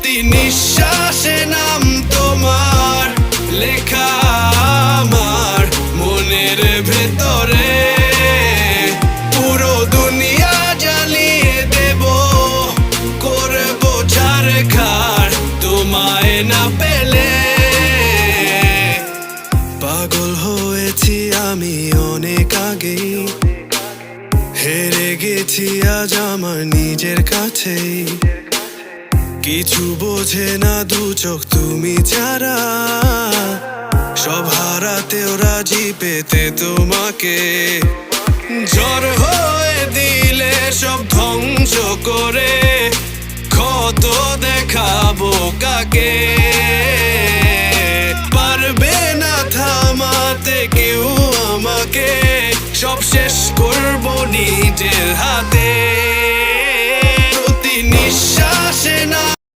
প্রতি নিঃশ্বাসে নাম তোমার লেখা আমার মনের ভেতরে। পুরো দুনিয়া জ্বালিয়ে দেব, করব ছারখার তোমায় না পেলে। পাগল হয়েছি আমি অনেক আগেই, হেরে গেছি আজ আমার নিজের কাছেই। কিছু বোঝে না দু চোখ তুমি ছাড়া, সব হারাতেও রাজি পেতে তোমাকে। ঝড় হয়ে দিলে সব ধ্বংস করে, ক্ষত দেখাবো কাকে। পারবে না থামাতে কেউ আমাকে, সব শেষ করবো নিজের হাতে।